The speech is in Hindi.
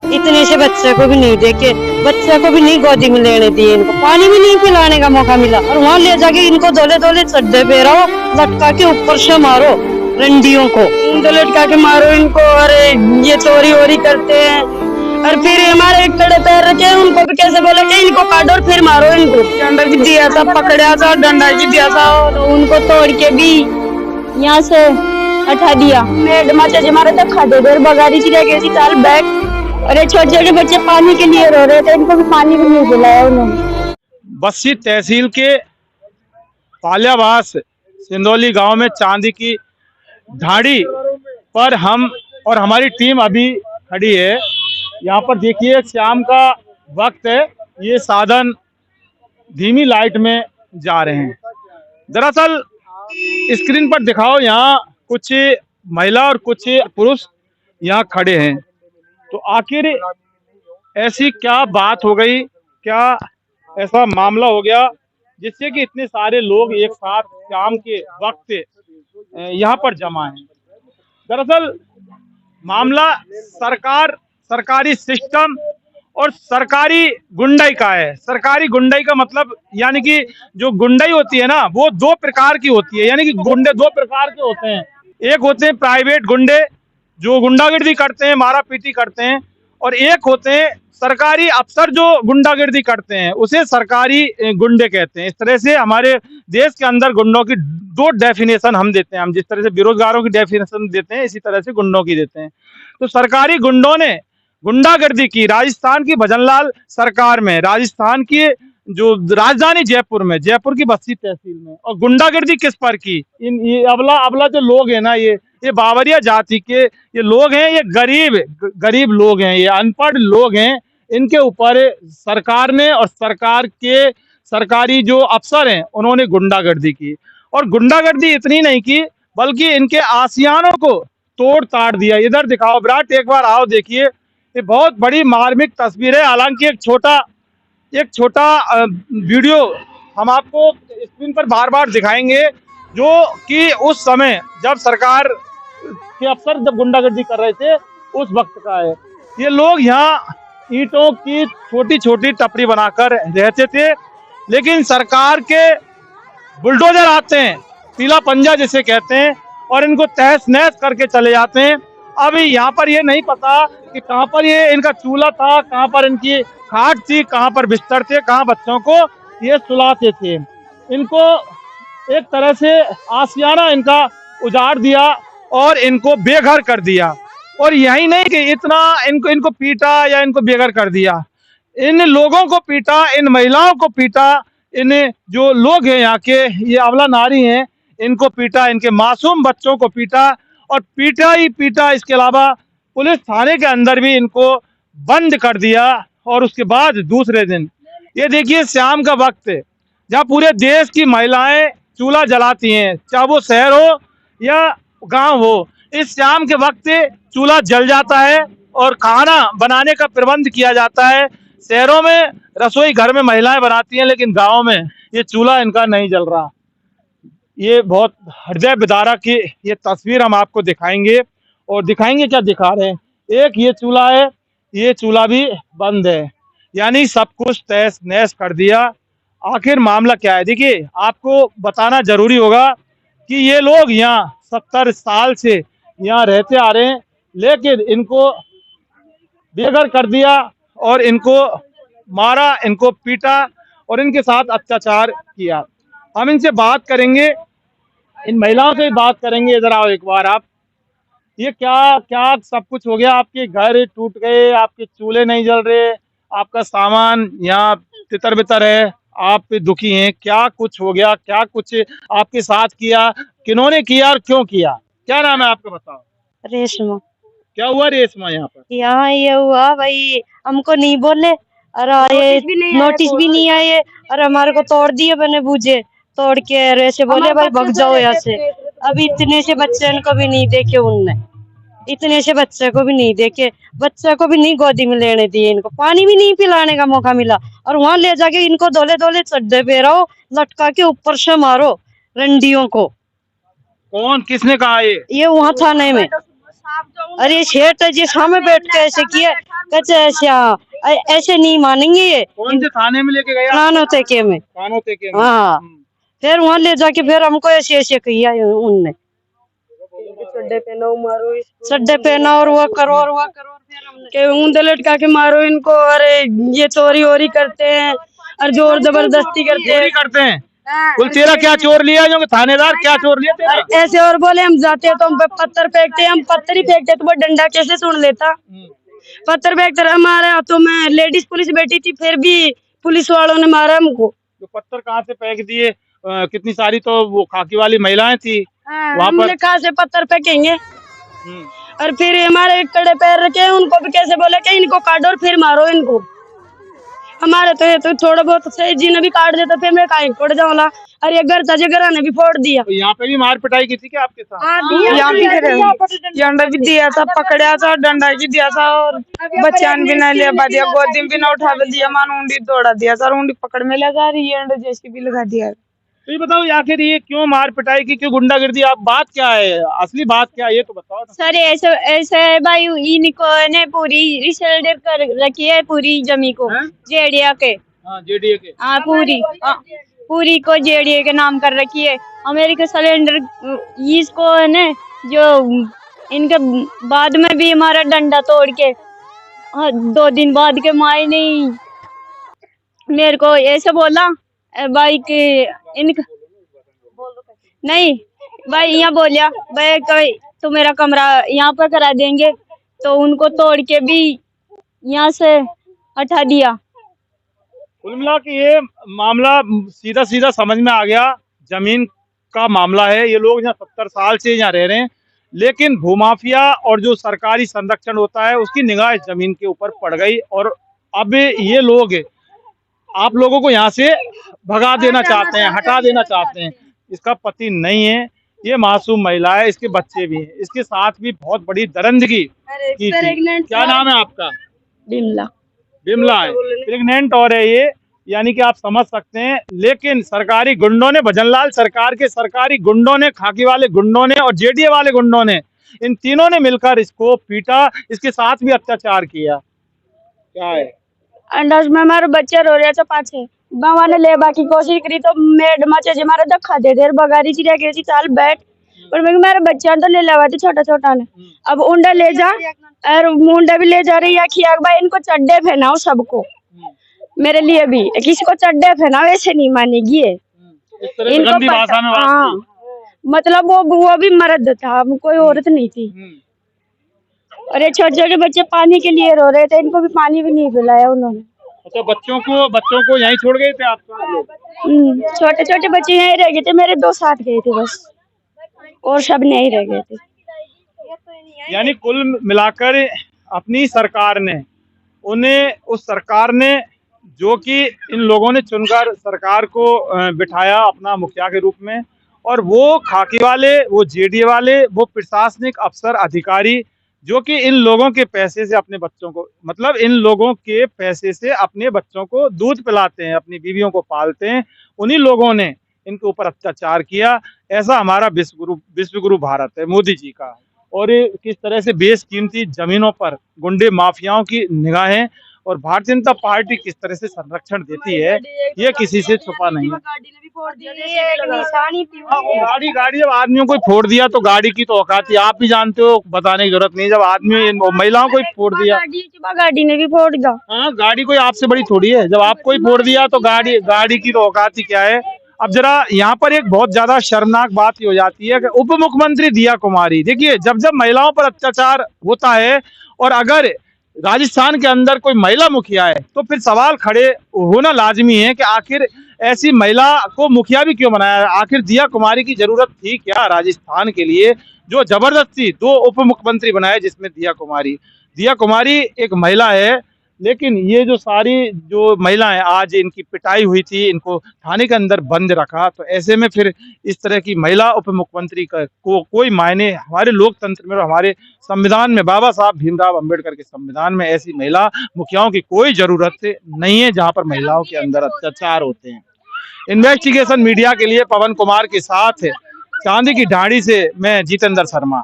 इतने से बच्चे को भी नहीं देखे, बच्चे को भी नहीं गोदी में लेने दिए, इनको पानी भी नहीं पिलाने का मौका मिला। और वहाँ ले जाके इनको धोले धोले चड्डे पहराओ, लटका के ऊपर से मारो रंडियों को, तो लटका के मारो इनको। अरे ये चोरी वोरी करते हैं। और फिर हमारे एक खड़े पैर रखे, उनको भी कैसे बोले कि इनको काटो और फिर मारो इनको। डंडा भी दिया था, पकड़ा था, डंडा भी दिया था, तो उनको तोड़ के भी यहाँ से हटा दिया। मैडम चाची हमारे तक खाते देर बगारी सी रह गई थी चाल बैग। अरे छोटे छोटे बच्चे पानी के लिए रो रहे थे, इनको भी पानी भी नहीं पिलाया उन्होंने। बस्सी तहसील के पालियावास सिंदौली गांव में चांदी की ढाड़ी पर हम और हमारी टीम अभी खड़ी है। यहाँ पर देखिए शाम का वक्त है, ये साधन धीमी लाइट में जा रहे हैं। दरअसल स्क्रीन पर दिखाओ, यहाँ कुछ महिला और कुछ पुरुष यहाँ खड़े हैं। तो आखिर ऐसी क्या बात हो गई, क्या ऐसा मामला हो गया जिससे कि इतने सारे लोग एक साथ शाम के वक्त यहाँ पर जमा हैं। दरअसल मामला सरकारी सिस्टम और सरकारी गुंडाई का है। सरकारी गुंडाई का मतलब यानी कि जो गुंडाई होती है ना, वो दो प्रकार की होती है। यानी कि गुंडे दो प्रकार के होते हैं। एक होते हैं प्राइवेट गुंडे जो गुंडागिर्दी करते हैं, मारा पीटी करते हैं, और एक होते हैं सरकारी अफसर जो गुंडागिर्दी करते हैं, उसे सरकारी गुंडे कहते हैं। इस तरह से हमारे देश के अंदर गुंडों की दो डेफिनेशन हम देते हैं। हम जिस तरह से बेरोजगारों की डेफिनेशन देते हैं, इसी तरह से गुंडों की देते हैं। तो सरकारी गुंडों ने गुंडागर्दी की राजस्थान की भजनलाल सरकार में, राजस्थान की जो राजधानी जयपुर में, जयपुर की बस्सी तहसील में। और गुंडागर्दी किस पर की? ये अबला जो लोग हैं ना, ये बावरिया जाति के ये लोग हैं, ये गरीब लोग हैं, ये अनपढ़ लोग हैं। इनके ऊपर सरकार ने और सरकार के सरकारी जो अफसर हैं उन्होंने गुंडागर्दी की। और गुंडागर्दी इतनी नहीं की बल्कि इनके आशियानों को तोड़ ताड़ दिया। इधर दिखाओ विराट, एक बार आओ देखिए, ये बहुत बड़ी मार्मिक तस्वीर है। हालांकि एक छोटा वीडियो हम आपको स्क्रीन पर बार बार दिखाएंगे, जो कि उस समय जब सरकार के अफसर जब गुंडागर्दी कर रहे थे उस वक्त का है। ये लोग यहाँ ईंटों की छोटी छोटी टपरी बनाकर रहते थे, लेकिन सरकार के बुलडोजर आते हैं, पीला पंजा जिसे कहते हैं, और इनको तहस नहस करके चले जाते हैं। अभी यहाँ पर ये नहीं पता कि कहाँ पर ये इनका चूल्हा था, कहाँ पर इनकी खाट थी, कहाँ पर बिस्तर थे, कहाँ बच्चों को ये सुलाते थे। इनको एक तरह से आशियाना इनका उजाड़ दिया और इनको बेघर कर दिया। और यही नहीं कि इतना इनको पीटा या इनको बेघर कर दिया, इन लोगों को पीटा, इन महिलाओं को पीटा, इन जो लोग हैं यहाँ के, ये अबला नारी हैं, इनको पीटा, इनके मासूम बच्चों को पीटा, और पीटा ही पीटा। इसके अलावा पुलिस थाने के अंदर भी इनको बंद कर दिया। और उसके बाद दूसरे दिन ये देखिए शाम का वक्त है, जहाँ पूरे देश की महिलाएं चूल्हा जलाती हैं, चाहे वो शहर हो या गांव हो। इस शाम के वक्त चूल्हा जल जाता है और खाना बनाने का प्रबंध किया जाता है। शहरों में रसोई घर में महिलाएं बनाती हैं, लेकिन गाँव में ये चूल्हा इनका नहीं जल रहा। ये बहुत हृदय विदारक की ये तस्वीर हम आपको दिखाएंगे, और दिखाएंगे क्या दिखा रहे हैं। एक ये चूल्हा है, ये चूल्हा भी बंद है, यानी सब कुछ तहस नहस कर दिया। आखिर मामला क्या है? देखिए आपको बताना जरूरी होगा कि ये लोग यहाँ 70 साल से यहाँ रहते आ रहे हैं, लेकिन इनको बेघर कर दिया और इनको मारा, इनको पीटा और इनके साथ अत्याचार किया। हम इनसे बात करेंगे, इन महिलाओं से बात करेंगे। इधर आओ एक बार आप। ये क्या क्या सब कुछ हो गया? आपके घर टूट गए, आपके चूल्हे नहीं जल रहे, आपका सामान यहाँ तितर बितर है, आप दुखी हैं, क्या कुछ हो गया? क्या कुछ आपके साथ किया? किन्होंने किया और क्यों किया? क्या नाम है आपका, बताओ। रेशमा। क्या हुआ रेशमा यहाँ पर? यहाँ ये हुआ भाई, हमको नहीं बोले, और ये नोटिस भी नहीं आए, और हमारे को तोड़ दिए बने बूझे, तोड़ के ऐसे बोले भाई भग जाओ यहाँ से। अब इतने से बच्चे को भी नहीं देखे उनने, इतने से बच्चे को भी नहीं देखे, बच्चे को भी नहीं गोदी में लेने दिए, इनको पानी भी नहीं पिलाने का मौका मिला। और वहां ले जाके इनको धोले धोले चड्डे पहराओ, लटका के ऊपर से मारो रंडियों को। कौन, किसने कहा? ये वहां थाने में अरे सेठ जी सामने बैठ के ऐसे किया, कहते ऐसे नहीं मानेंगे ये। कौन से थाने में लेके गए? कानों तेके में। कानों तेके में। हाँ, फिर वहाँ ले जाके फिर हमको ऐसे ऐसे किया उनने, सड्डे पहना और वो करो के ऊंधे लटका के मारो इनको, अरे ये चोरी वोरी करते हैं और जोर जबरदस्ती करते चोरी करते हैं। कुल तेरा क्या चोर लिया जो थानेदार, क्या चोर लिया तेरा? हैं। ऐसे और बोले हम जाते हैं तो हम पे पत्थर फेंकते हैं, हम पत्थर ही फेंकते तो वो डंडा कैसे सुन लेता। पत्थर फेंकते रहे, हमारे हाथों में लेडीज पुलिस बैठी थी, फिर भी पुलिस वालों ने मारा हमको। तो पत्थर कहाँ से फेंक दिए? कितनी सारी तो वो खाकी वाली महिलाएं थी वहाँ पर। हमने कहाँ से पत्थर फेंकेंगे? और फिर हमारे कड़े पैर रखे, उनको भी कैसे बोले कि इनको काटो और फिर मारो इनको। हमारे तो ये तो थोड़ा बहुत सही जी ने भी काट देता, फिर मैं कहीं फोड़ जाऊंगा। और ये घर था जगह ने भी फोड़ दिया। तो यहाँ पे भी मार पिटाई की थी क्या आपके साथ? यहाँ भी डंडा भी दिया था, पकड़ा था, डंडा भी दिया था और बच्चान भी ना लिया दिया, गोदी में भी ना उठा दिया, मान ऊँडी दौड़ा दिया सर, ऊँडी पकड़ में लगा रही है, जैसी भी लगा दिया। तो ये बताओ आखिर ये क्यों मार पिटाई की, क्यों गुंडागिर्दी? आप बात क्या है, असली बात क्या है ये तो बताओ ना। सर ऐसे ऐसे भाई इनको ने पूरी रिसल्ट कर रखी है, पूरी जमी को जेडीए के। हाँ, जेडीए के। हाँ पूरी को जेडीए के नाम कर रखी है। अमेरिका सिलेंडर इसको ने जो इनके बाद में भी हमारा डंडा तोड़ के 2 दिन बाद के माई नहीं मेरे को ऐसे बोला भाई कि इनका नहीं भाई यहाँ बोलिया भाई कोई तो मेरा कमरा यहाँ पर करा देंगे, तो उनको तोड़ के भी यहाँ से हटा दिया। कुल मिला के ये मामला सीधा सीधा समझ में आ गया, जमीन का मामला है। ये लोग यहाँ 70 साल से यहाँ रह रहे हैं, लेकिन भूमाफिया और जो सरकारी संरक्षण होता है उसकी निगाह इस जमीन के ऊपर पड़ गई और अब ये लोग आप लोगों को यहाँ से भगा देना चाहते हैं, हटा देना चाहते हैं। इसका पति नहीं है, ये मासूम महिला है, इसके बच्चे भी हैं, इसके साथ भी बहुत बड़ी दरिंदगी की थी। क्या नाम है आपका? बिमला है, प्रेग्नेंट और है ये, यानी कि आप समझ सकते हैं। लेकिन सरकारी गुंडों ने, भजनलाल सरकार के सरकारी गुंडों ने, खाकी वाले गुंडों ने और जेडीए वाले गुंडों ने, इन तीनों ने मिलकर इसको पीटा, इसके साथ भी अत्याचार किया। क्या है अंदाज में हमारे बच्चे रो रहे थे पाछे, बाबा ने ले बाकी कोशिश करी तो मैडम चाची हमारे धक्का दे दे बगारी चिड़िया के चाल बैठ, पर मैं मेरे बच्चा तो ले लेवा थे छोटा छोटा ने। अब उंडा ले जा और मुंडा भी ले जा रही है, खिया भाई इनको चड्डे पहनाओ सबको, मेरे लिए भी किसी को चड्डे पहनाओ, ऐसे नहीं मानेगी ये। इनको भाषा में हाँ, मतलब वो भी मर्द था, कोई औरत नहीं थी। और ये छोटे छोटे बच्चे पानी के लिए रो रहे थे, इनको भी पानी भी नहीं पिलाया उन्होंने। अच्छा, बच्चों को यहीं छोड़ गए थे आपका? छोटे छोटे बच्चे यहीं रह गए थे, मेरे 2 साथ गए थे बस, और सब नहीं रह गए थे। यानी कुल मिलाकर अपनी सरकार ने, उस सरकार ने जो कि इन लोगों ने चुनकर सरकार को बिठाया अपना मुखिया के रूप में, और वो खाकी वाले, वो जेडीए वाले, वो प्रशासनिक अफसर अधिकारी जो कि इन लोगों के पैसे से अपने बच्चों को, मतलब इन लोगों के पैसे से अपने बच्चों को दूध पिलाते हैं, अपनी बीवियों को पालते हैं, उन्हीं लोगों ने इनके ऊपर अत्याचार किया। ऐसा हमारा विश्वगुरु भारत है मोदी जी का। और किस तरह से बेशकीमती जमीनों पर गुंडे माफियाओं की निगाहें और भारतीय जनता पार्टी किस तरह से संरक्षण देती है, ये किसी से छुपा नहीं है। गाड़ी जब आदमियों को फोड़ दिया तो गाड़ी की तो औकात है, आप भी जानते हो, बताने की जरूरत नहीं। जब आदमी महिलाओं को फोड़ दिया, गाड़ी ने भी फोड़ दिया। हाँ, गाड़ी कोई आपसे बड़ी थोड़ी है, जब आपको ही फोड़ दिया तो गाड़ी की तो औकात ही क्या है। अब जरा यहाँ पर एक बहुत ज्यादा शर्मनाक बात ये हो जाती है कि उप मुख्यमंत्री दिया कुमारी, देखिए जब महिलाओं पर अत्याचार होता है और अगर राजस्थान के अंदर कोई महिला मुखिया है तो फिर सवाल खड़े होना लाजमी है कि आखिर ऐसी महिला को मुखिया भी क्यों बनाया? आखिर दिया कुमारी की जरूरत थी क्या राजस्थान के लिए, जो जबरदस्ती 2 उप मुख्यमंत्री बनाए, जिसमें दिया कुमारी एक महिला है। लेकिन ये जो सारी जो महिलाएं, आज इनकी पिटाई हुई थी, इनको थाने के अंदर बंद रखा, तो ऐसे में फिर इस तरह की महिला उप मुख्यमंत्री को कोई मायने हमारे लोकतंत्र में और हमारे संविधान में, बाबा साहब भीमराव अंबेडकर के संविधान में ऐसी महिला मुखियाओं की कोई जरूरत नहीं है जहां पर महिलाओं के अंदर अत्याचार होते हैं। इन्वेस्टिगेशन मीडिया के लिए पवन कुमार के साथ चांदी की ढाणी से मैं जितेंद्र शर्मा।